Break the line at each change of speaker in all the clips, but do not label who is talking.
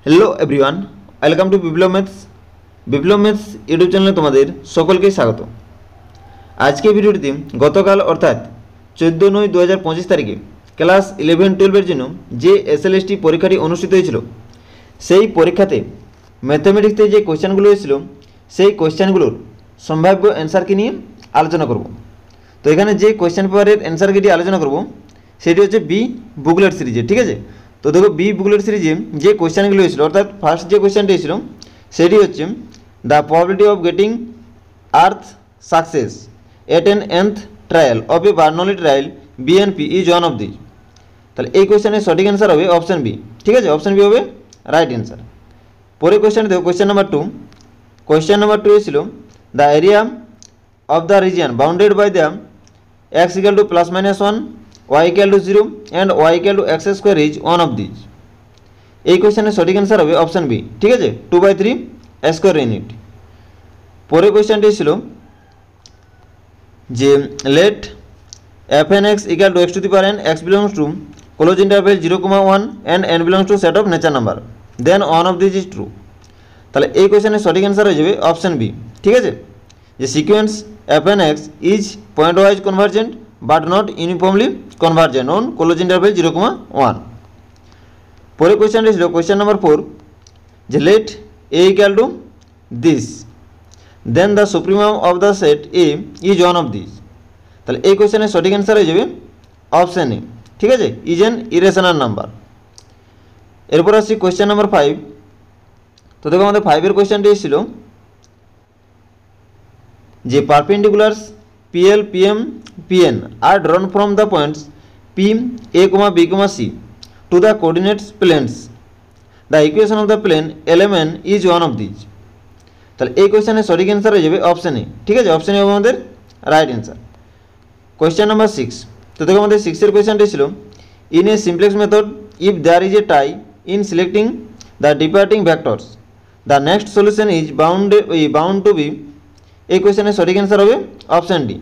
Hello everyone welcome to Biplab maths YouTube চ্যানেলে তোমাদের সকলকে স্বাগত। আজকে ভিডিওটিতে গতকাল অর্থাৎ 14/9/2025 তারিখে ক্লাস 11-12 জন্য যে এসএলএসটি পরীক্ষাটি অনুষ্ঠিত হয়েছিল সেই পরীক্ষাতে ম্যাথমেটিক্সে যে কোশ্চেনগুলো এসেছিল সেই কোশ্চেনগুলোর সম্ভাব্য অ্যান্সারকে নিয়ে আলোচনা করব। তো এখানে যে কোশ্চেন পেপারের অ্যান্সারকে আলোচনা করব সেটি হচ্ছে বি বুকলেট সিরিজে, ঠিক আছে। তো দেখো বি বুকলেট সিরিজে যে কোশ্চেনগুলো এসেছিল অর্থাৎ ফার্স্ট যে কোশ্চেনটি এসেছিল সেটি হচ্ছে the probability of getting rth success at an nth trial of a Bernoulli trial BNP is one of this. তাহলে এই কোশ্চেনের সঠিক অ্যান্সার হবে অপশন বি, ঠিক আছে। অপশন বি হবে রাইট অ্যান্সার। পরে কোশ্চেন দেখো কোশ্চেন নাম্বার 2। কোশ্চেন নাম্বার 2 এসেছিল the area of the region bounded by the x equal to +-1 y equal to 0 and y equal to x square is one of these। এই কোশ্চেনের সঠিক answer হবে option B, ঠিক আছে, 2/3 square unit. পরে কোশ্চেনটি ছিল যে late fn(x) equal to x to the power n x belongs to close interval 0,1 and n belongs to set of natural number then one of these is true। তাহলে এই কোশ্চেনের সঠিক অ্যান্সার হয়ে যাবে অপশন বি, ঠিক আছে, যে sequence fn(x) is point wise convergent but not uniformly convergent on close interval 0,1। পরে কোশ্চেনটি ছিল কোশ্চেন নাম্বার 4 যে let a equal to this then the supremum of the set a is one of these। তাহলে এই কোশ্চেনের সঠিক answer হয়ে যাবে অপশন এ, ঠিক আছে, ইজ এন ইরেশনাল নাম্বার। এরপর আসছি কোশ্চেন নাম্বার 5। তো দেখো আমাদের 5-এর কোশ্চেনটি ছিল যে পারপেন্ডিকুলারস PL, PM, PN are drawn from the points P, A, B, C to the coordinates planes. The equation of the plane LMN is one of these। তাহলে এই কোশ্চেনের সঠিক অ্যান্সার হয়ে যাবে অপশন এ, ঠিক আছে, অপশন এ হবে আমাদের রাইট অ্যান্সার। Question number 6। তো দেখো আমাদের 6-এর কোশ্চেনটি ছিল in a simplex method if there is a tie in selecting the departing vectors the next solution is bound to be. এই কোশ্চেনের সঠিক অ্যান্সার হবে অপশান ডি,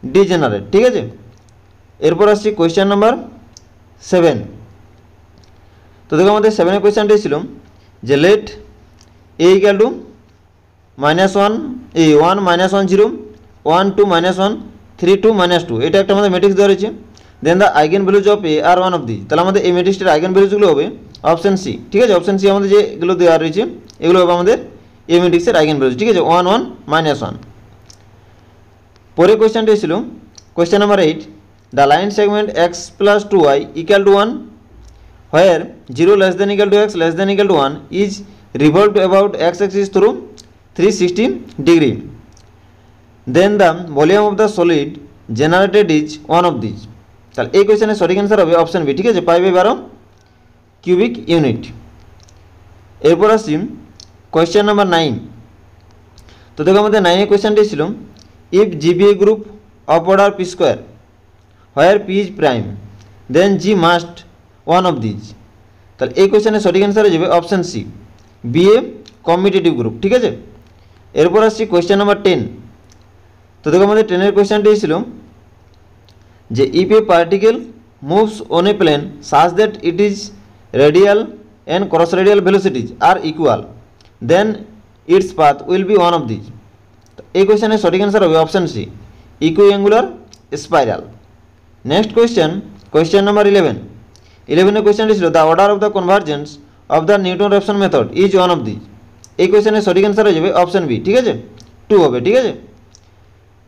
ডিজেনারেট, ঠিক আছে। এরপর আসছি কোশ্চেন নাম্বার 7। তো দেখো আমাদের 7-এর কোশ্চেনটি ছিল যে লেট a equal to -1 1 -1 0 1 2 -1 3 2 -2। এটা একটা আমাদের ম্যাট্রিক্স দেওয়া রয়েছে। Then the eigen values of A are one of this. তাহলে আমাদের এই ম্যাট্রিক্সটির আইগেন ভ্যালুজগুলো হবে অপশান সি, ঠিক আছে। অপশান সি আমাদের যেগুলো দেওয়া রয়েছে এগুলো হবে আমাদের এই ম্যাট্রিক্সের আইগেন ভ্যালুজ, ঠিক আছে, 1 1 -1। পরে কোয়েশ্চেনটি ছিল question number 8 the line segment x + 2y = 1 where 0 <= x <= 1 is revolved about x axis through 360 degree then the volume of the solid generated is one of these। তাহলে এই কোয়েশ্চেনের সঠিক অ্যান্সার হবে অপশন বি, ঠিক আছে, 5/12 কিউবিক ইউনিট। এরপর আসছি question number 9। তো দেখো আমাদের 9-এর কোয়েশ্চেনটি ছিল if G be a group of order p square where p is prime then G must one of these। তাহলে এই কোয়েশ্চেনের সঠিক অ্যান্সার হয়ে যাবে option C, B a commutative group, ঠিক আছে। এরপর আসছি কোয়েশ্চেন নাম্বার 10। তো দেখো আমাদের 10-এর কোয়েশ্চেনটি ছিল যে if a particle moves on a plane such that it is radial and cross radial velocities are equal then its path will be one of this. এই কোয়েশ্চেনের সঠিক অ্যান্সার হবে option C, equiangular spiral. Next question number 11। 11-এর কোয়েশ্চেনটি ছিল the order of the convergence of the Newton Raphson method is one of this. এই কোয়েশ্চেনের সঠিক অ্যান্সার হয়ে যাবে অপশন বি, ঠিক আছে, 2 হবে, ঠিক আছে।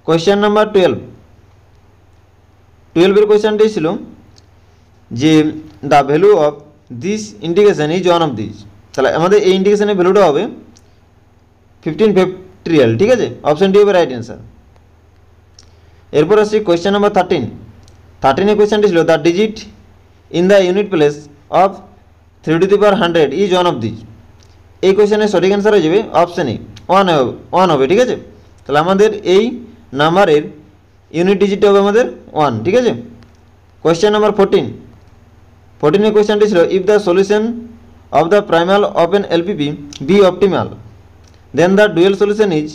কোয়েশ্চেন নাম্বার 12-এর কোয়েশ্চেনটি ছিল যে the value of this integration is one of this. তাহলে আমাদের এই ইন্টিগ্রেশনের ভ্যালুটা হবে 15 ফ্যাক্টরিয়াল, ঠিক আছে, অপশন ডি হবে রাইট অ্যান্সার। এরপর আসছি কোয়েশ্চেন নাম্বার 13। 13-এর কোয়েশ্চেনটি ছিল the digit in the unit place of 3^100 is one of this. এই কোয়েশ্চেনের সঠিক অ্যান্সার হয়ে যাবে অপশন এ 1 হবে, ঠিক আছে। তাহলে আমাদের এই নাম্বারের ইউনিট ডিজিটটা হবে আমাদের 1, ঠিক আছে। Question number 14। 14-এর কোয়েশ্চেনটি ছিল if the solution of the primal of an LPP be optimal then the dual solution is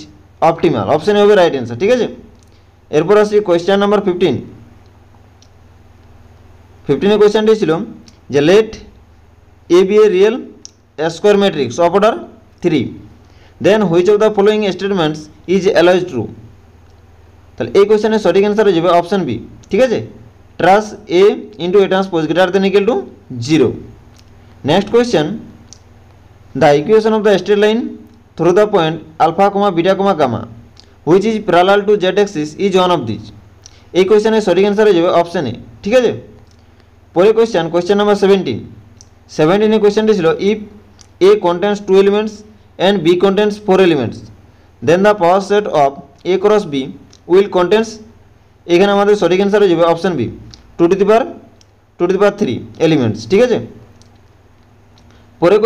optimal. Option A হবে রাইট অ্যান্সার, ঠিক আছে। এরপর আসছি কোয়েশ্চেন নাম্বার 15। 15-এর কোয়েশ্চেনটি ছিল যে let A be a real square matrix of order 3, then which of the following statements is always true. তাহলে এই কোয়েশ্চেনের সঠিক অ্যান্সার হয়ে যাবে অপশন বি। ঠিক আছে, trace A into A transpose greater than equal to 0। Next question, the equation of the straight line through the point alpha comma beta comma gamma which is parallel to Z axis is one of this. এই কোয়েশ্চেনের সঠিক answer হয়ে যাবে option A. ঠিক আছে, পরে question number 17 এর কোয়েশ্চেনটি ছিল if A contains 2 elements and B contains 4 elements then the power set of A cross B will contains. এখানে আমাদের সঠিক অ্যান্সার হয়ে যাবে option B 2 to the power 3 elements. ঠিক আছে, পরে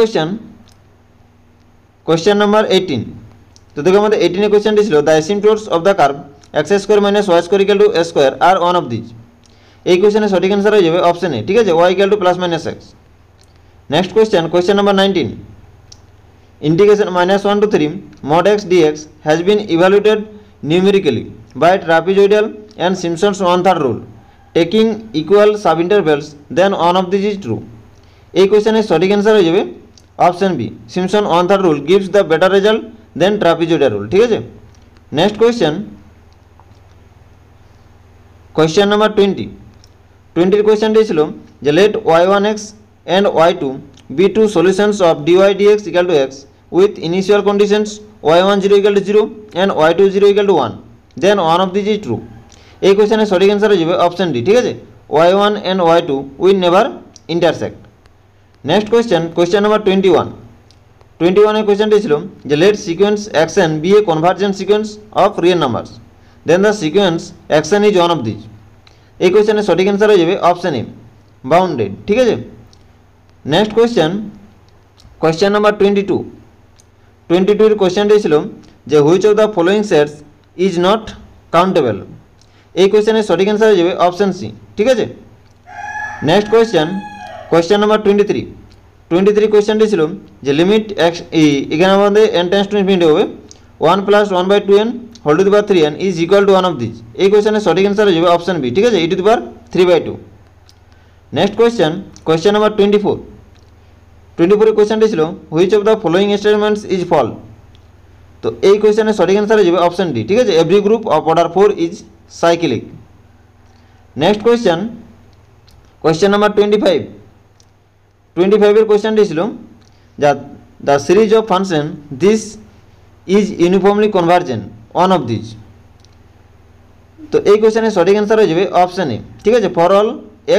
কোয়েশ্চেন নাম্বার 18। তো দেখো আমাদের 18 এর কোয়েশ্চেনটি ছিল the asymptotes of the curve x square minus y square equal to a square are one of this. এই কোয়েশ্চেনের সঠিক অ্যান্সার হয়ে যাবে অপশন এ। ঠিক আছে, y equal to plus minus x. Next question number 19, integration -1 to 3 mod x dx has been evaluated numerically by trapezoidal and Simpson's 1/3 rule taking equal subintervals, then one of these is true। এই কোয়েশ্চেনের সঠিক answer হয়ে যাবে option B, Simpson 1/3 rule gives the better result then trapezoidal rule. ঠিক আছে, next question number 20। 20 কোয়েশ্চেনটি ছিল যে late y1x and y2 be two solutions of dy dx equal to x with initial conditions y10 equal to 0 and y20 equal to 1, then one of these is true। এই কোয়েশ্চেনের সঠিক answer হয়ে যাবে option D. ঠিক আছে, y1 and y2 will never intersect। Next question number 21 এর কোয়েশ্চেনটি ছিল যে let sequence action be a convergent sequence of real numbers then the sequence action is one of this. এই কোয়েশ্চেনের সঠিক অ্যান্সার হয়ে যাবে অপশন এ, বাউন্ডেড। ঠিক আছে, নেক্সট কোয়েশ্চেন নাম্বার 22 এর কোয়েশ্চেনটি ছিল যে which of the following sets is not countable. এই কোয়েশ্চেনের সঠিক অ্যান্সার হয়ে যাবে অপশন সি। ঠিক আছে, নেক্সট কোয়েশ্চেন নাম্বার 23 কোয়েশ্চেনটি ছিল যে লিমিট এক্স, এখানে আমাদের n টেন্ডস টু ইনফিনিটি হবে 1 + 1/2n whole to the power 3n is equal to one of this. এই কোয়েশ্চেনের সঠিক অ্যান্সার হয়ে যাবে অপশন বি। ঠিক আছে, e to the power 3/2। Next question number 24 এর কোয়েশ্চেনটি ছিল which of the following statements is false. তো এই কোয়েশ্চেনের সঠিক অ্যান্সার হয়ে যাবে অপশন ডি। ঠিক আছে, every group of order 4 is cyclic. Next question number 25 এর কোয়েশ্চেনটি ছিল the series of function this is uniformly convergent one of this. তো এই কোয়েশ্চেনের সঠিক অ্যান্সার হয়ে যাবে অপশন এ। ঠিক আছে, for all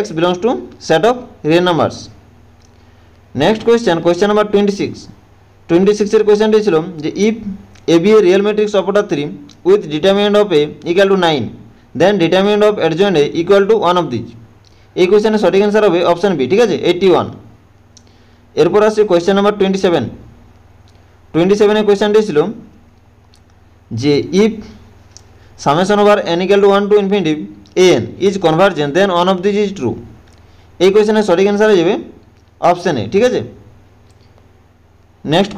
x belongs to set of real numbers। Next question number 26 এর কোয়েশ্চেনটি ছিল যে if A be a real matrix of order 3 with determinant of A equal to 9 then determinant of adjoint A equal to one of this. এই কোয়েশ্চেনের সঠিক answer হবে option B. ঠিক আছে, 81। এরপর আসছে কোয়েশ্চেন নাম্বার 27 এর কোয়েশ্চেনটি ছিল যে if summation over n equal to 1 to infinity an is convergent then one of this is true. এই কোয়েশ্চেনের সঠিক অ্যান্সার হয়ে যাবে অপশন এ। ঠিক আছে, নেক্সট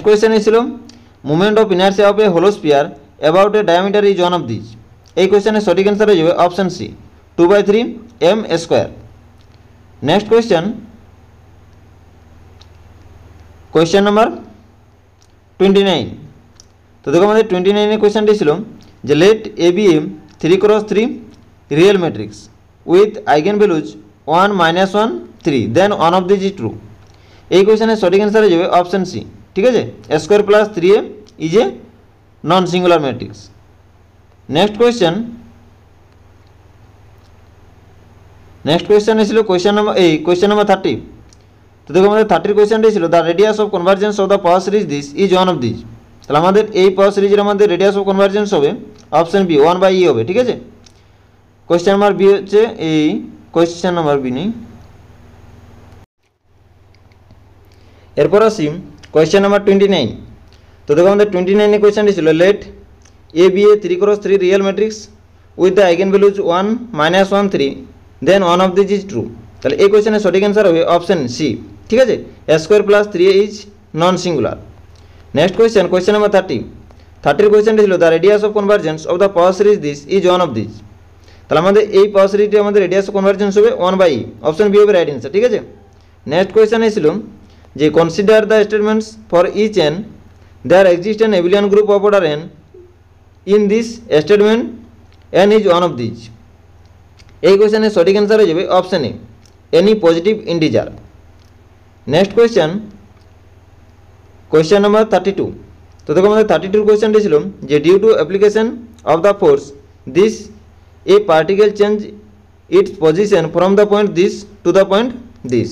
কোয়েশ্চেন ছিল movement of inertia of a hollow sphere about a diameter is one of this. এই কোয়েশ্চেনের সঠিক অ্যান্সার হয়ে যাবে option C, 2/3 m²। Next question number 29। তো দেখো আমাদের 29 এর কোয়েশ্চেনটি ছিল যে let A be a 3x3 real matrix with eigen values 1 - 1 3 then one of this is true. এই কোয়েশ্চেনের সঠিক অ্যান্সার হয়ে যাবে অপশন সি। ঠিক আছে, square plus 3a is a non singular matrix. Next question ছিল কোয়েশ্চেন নাম্বার 30। তো দেখো আমাদের 30 কোয়েশ্চেনটি ছিল the radius of convergence of the power series this is one of this. তাহলে আমাদের এই পাওয়ার সিরিজের আমাদের রেডিয়াস অফ কনভার্জেন্স হবে অপশন বি, 1/e হবে। ঠিক আছে, কোয়েশ্চেন নাম্বার বি হচ্ছে এই কোয়েশ্চেন নাম্বার বি নেই। এরপর আসি কোয়েশ্চেন নাম্বার 29। তো দেখো আমাদের 29 এর কোয়েশ্চেনটি ছিল let A be a 3x3 real matrix with the eigen values 1 - 1 3 then one of this is true. তাহলে এই কোয়েশ্চেনের সঠিক অ্যান্সার হবে অপশন সি। ঠিক আছে, square plus 3a is non singular. Next question number 30 এর কোয়েশ্চেনটি ছিল the radius of convergence of the power series this is one of this. তাহলে আমাদের এই পাওয়ার সিরিজটি আমাদের রেডিয়াস অফ কনভার্জেন্স হবে 1/e, অপশন বি হবে রাইট অ্যান্সার। ঠিক আছে, নেক্সট কোয়েশ্চন এসেছিল যে consider the statements for each n there exist an abelian group of order n in this statement n is one of this. এই কোয়েশ্চনের সঠিক answer হয়ে যাবে option A any positive integer. Next question, question number 32। তো দেখো আমাদের 32 কোয়েশ্চনটি ছিল যে due to application of the force this a particle change it's position from the point this to the point this,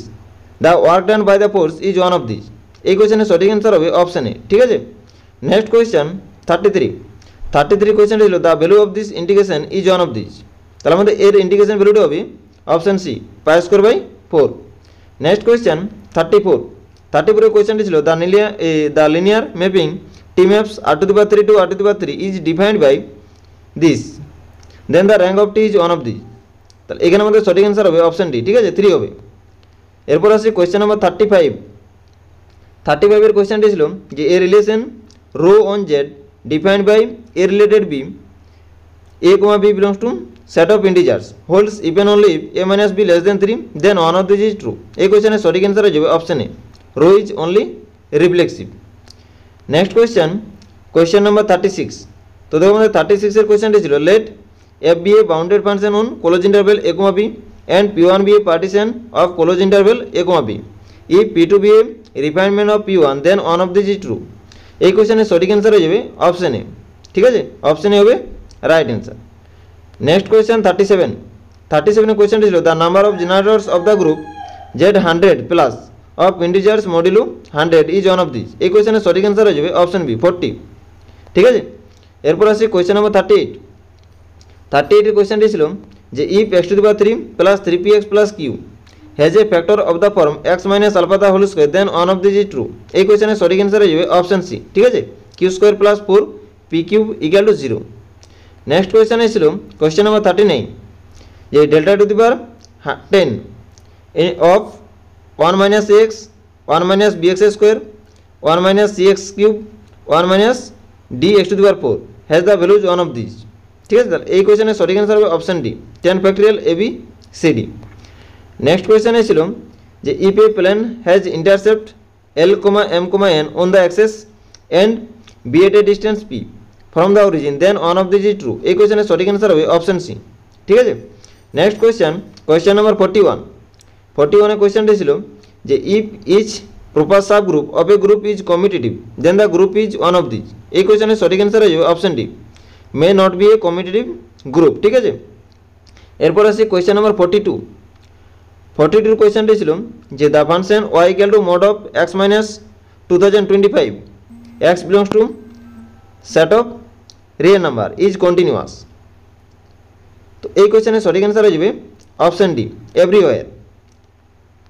the work done by the force is one of this. এই কোয়েশ্চনের সঠিক answer হবে option A, ঠিক আছে। Next question 33 কোয়েশ্চনটি ছিল the value of this integration is one of this. তাহলে আমাদের এর ইন্টিগ্রেশন ভ্যালুটা হবে option C pi square by 4। Next question 34 কোয়েশ্চনটি ছিল the linear mapping T maps r⁻³ to r⁻³ is defined by this, then the rank of T is one of this. তাহলে এখানে আমাদের সঠিক অ্যান্সার হবে অপশন ডি, ঠিক আছে, 3 হবে। এরপর আসছে কোয়েশ্চেন নাম্বার 35 এর কোয়েশ্চেনটি ছিল যে a relation rho on Z defined by a related b a, b belongs to set of integers holds even only if a minus b less than 3 then one of these is true। এই কোয়েশ্চনের সঠিক answer হয়ে যাবে option A rho is only reflexive. Next question number 36। তো দেখো আমাদের 36 এর কোয়েশ্চনটি ছিল let f be a bounded function on closed interval a, b and p1 be a partition of closed interval a, b if p2 be a refinement of p1 then one of these is true। এই কোয়েশ্চনের সঠিক answer হয়ে যাবে option A, ঠিক আছে, option A হবে right answer. Next question 37 কোয়েশ্চনটি ছিল the number of generators of the group z100 plus of integers modulo 100 is one of this. এই কোয়েশ্চনের সঠিক অ্যান্সার হয়ে যাবে অপশন বি 40, ঠিক আছে। এরপর আসি কোয়েশ্চেন নাম্বার 38 এর কোয়েশ্চনটি ছিল যে if x⁻³ plus 3px plus q has a factor of the form x minus alpha the whole square then one of this is true. এই কোয়েশ্চনের সঠিক অ্যান্সার হয়ে যাবে অপশন সি, ঠিক আছে, q² plus 4p³ = 0। Next question এসেছিল question number 39 যে Δ10 of 1 minus x 1 minus bx² 1 minus cx³ 1 minus dx⁴ has the values one of this, ঠিক আছে। তাহলে এই কোয়েশ্চনের সঠিক অ্যান্সার হবে option D 10 factorial abcd। Next question এসেছিল যে if a plane has intercept l, m, n on the axes and be at a distance p from the origin then one of this is true. এই কোয়েশ্চনের সঠিক answer হবে option C, ঠিক আছে। Next question number 41 এর কোয়েশ্চনটি ছিল যে if each proper sub group of a group is commutative then the group is one of this. এই কোয়েশ্চনের সঠিক অ্যান্সার হয়ে যাবে option D may not be a commutative group, ঠিক আছে। এরপর আসি কোয়েশ্চন নাম্বার 42 কোয়েশ্চনটি ছিল যে the function y = mod of x minus 2025 x belongs to set of real number is continuous। তো এই কোয়েশ্চনের সঠিক অ্যান্সার হয়ে যাবে option D everywhere.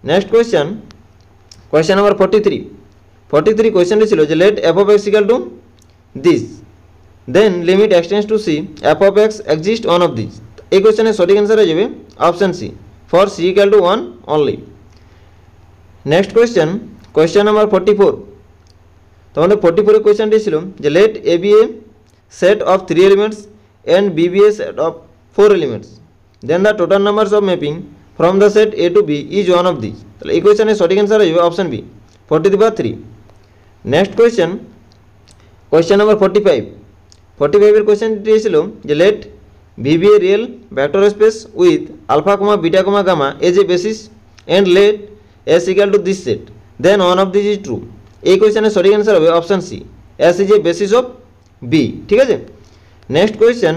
Next question number 43 কোয়েশ্চনটি ছিল যে late f of x equal to this then limit x tends to c f of x exist one of these। এই কোয়েশ্চনের সঠিক অ্যান্সার হয়ে যাবে option C for c = 1 only। Next question number 44। তো আমাদের 44 এর কোয়েশ্চনটি ছিল যে let a be a set of 3 elements and b be a set of 4 elements then the total numbers of mapping from the set a to b is one of these। তাহলে এই কোয়েশ্চনের সঠিক অ্যান্সার হয়ে যাবে option B 43। Next question number 45 এর কোয়েশ্চনটি ছিল যে let V be a real vector space with alpha, beta, gamma as a basis and let S equal to this set then one of this is true. এই কোয়েশ্চনের সঠিক answer হবে option C S is a basis of V, ঠিক আছে। Next question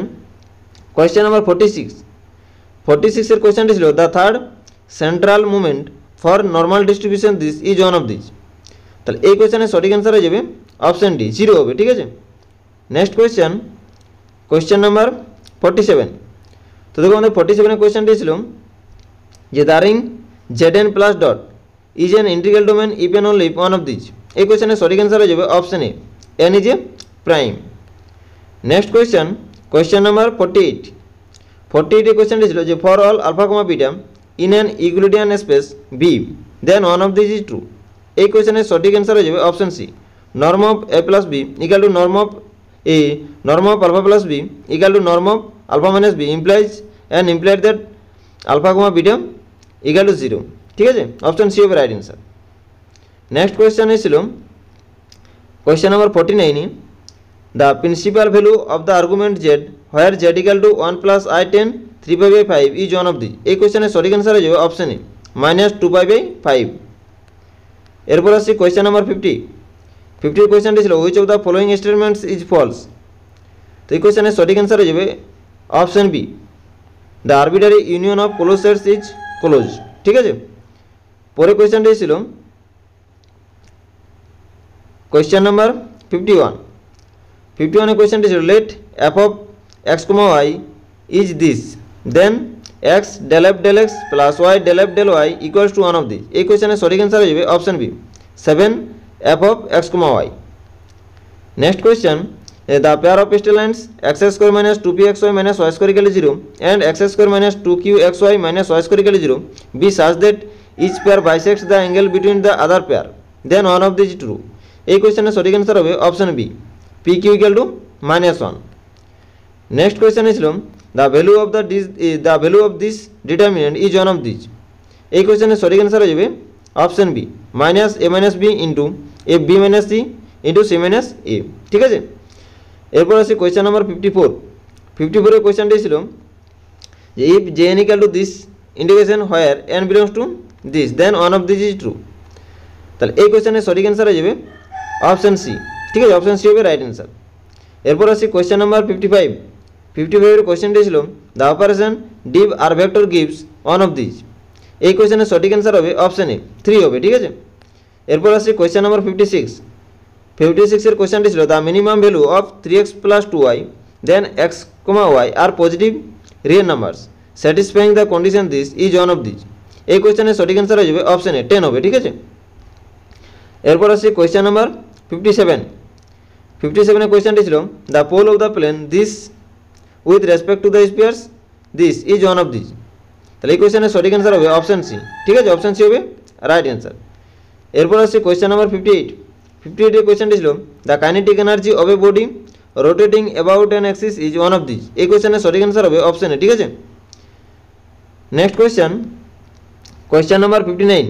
number 46 এর কোয়েশ্চনটি ছিল the third central movement for normal distribution this is one of this. তাহলে এই কোয়েশ্চনের সঠিক অ্যান্সার হয়ে যাবে অপশন ডি 0 হবে, ঠিক আছে। Next question number 47। তো দেখো আমাদের 47 এর কোয়েশ্চনটি ছিল যে the ring zn plus dot is an integral domain if and only one of this. এই কোয়েশ্চনের সঠিক অ্যান্সার হয়ে যাবে option A n is a prime. Next question number 48 এর কোয়েশ্চনটি ছিল যে for all alpha, beta in an Euclidean space V then one of this is true. এই কোয়েশ্চনের সঠিক অ্যান্সার হয়ে যাবে option C norm of a plus B equal to norm of a, norm of alpha plus b equal to norm of alpha minus b implies and implied that alpha, beta equal to 0। ঠিক আছে, option C হবে right answer. Next question এসেছিল question number 49, the principal value of the argument Z where Z equal to 1 plus i 10 3 pi by 5 is one of the. এই কোয়েশ্চেনের সঠিক answer হয়ে যাবে option A -2 pi by 5। এরপর আসছি question number 50 কোয়েশ্চেনটি ছিল which of the following statements is false. তো এই কোয়েশ্চেনের সঠিক অ্যান্সার হয়ে যাবে option B, the arbitrary union of close sets is close. ঠিক আছে, পরে কোয়েশ্চেনটি ছিল কোয়েশ্চেন নাম্বার 51 কোয়েশ্চেনটি ছিল let f of x comma y is this then x del f del x plus y del f del y equals to one of this. এই কোয়েশ্চেনের সঠিক answer হয়ে যাবে option B 7 f of x comma y. Next question, the pair of straight lines x square minus 2pxy minus y square equal 0 and x square minus 2qxy minus y square equal 0 be such that each pair bisects the angle between the other pair then one of this true. এই কোয়েশ্চেনের সঠিক answer হবে option B pq equal to -1। Next question ছিল the value of this determinant is one of this. এই কোয়েশ্চেনের সঠিক answer হয়ে যাবে option B -a minus b into a b minus c into c minus a. ঠিক আছে, এরপর আসি কোয়েশ্চেন নাম্বার 54 কোয়েশ্চেনটি ছিল যে if J N equal to this integration where N belongs to this then one of this is true. তাহলে এই কোয়েশ্চেনের সঠিক অ্যান্সার হয়ে যাবে অপশন সি। ঠিক আছে, অপশন সি হবে রাইট অ্যান্সার। এরপর আসি কোয়েশ্চেন নাম্বার 55 কোয়েশ্চেনটি ছিল the operation div R vector gives one of this. এই কোয়েশ্চেনের সঠিক অ্যান্সার হবে অপশন এ 3 হবে। ঠিক আছে, এরপর আসি কোয়েশ্চেন নাম্বার 56 এর কোয়েশ্চেনটি ছিল the minimum value of 3x plus 2y then X comma Y are positive real numbers satisfying the condition this is one of this. এই কোয়েশ্চেনের সঠিক অ্যান্সার হয়ে যাবে অপশন এ 10 হবে। ঠিক আছে, এরপর আসি কোয়েশ্চেন নাম্বার 57 কোয়েশ্চেনটি ছিল the pole of the plane this with respect to the spheres this is one of this. তাহলে এই কোয়েশ্চেনের সঠিক অ্যান্সার হবে অপশন সি। ঠিক আছে, অপশন সি হবে রাইট অ্যান্সার। এরপর আসছে কোয়েশ্চেন নাম্বার 58 কোয়েশ্চেনটি ছিল the kinetic energy of a body rotating about an axis is one of this. এই কোয়েশ্চেনের সঠিক অ্যান্সার হবে অপশন এ। ঠিক আছে, নেক্সট কোয়েশ্চেন নাম্বার 59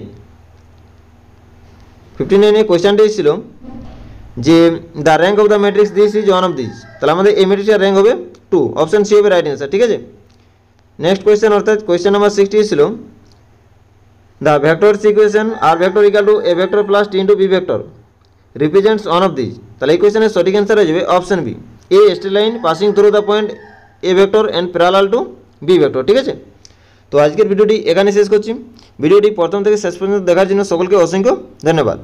কোয়েশ্চেনটি ছিল যে the rank of the matrix this is one of this. তাহলে আমাদের এই ম্যাট্রিক্সের র্যাঙ্ক হবে 2, অপশন সি হবে রাইট অ্যান্সার। ঠিক আছে, নেক্সট কোয়েশ্চেন অর্থাৎ কোয়েশ্চেন নাম্বার 60 ছিল the vector equation R vector equal to A vector plus T into B vector represents one of this. তাহলে এই কোয়েশ্চেনের সঠিক অ্যান্সার হয়ে যাবে option B a straight line passing through the point A vector and parallel to B vector. ঠিক আছে, তো আজকের ভিডিওটি এখানে শেষ করছি। ভিডিওটি প্রথম থেকে শেষ পর্যন্ত দেখার জন্য সকলকে অসংখ্য ধন্যবাদ।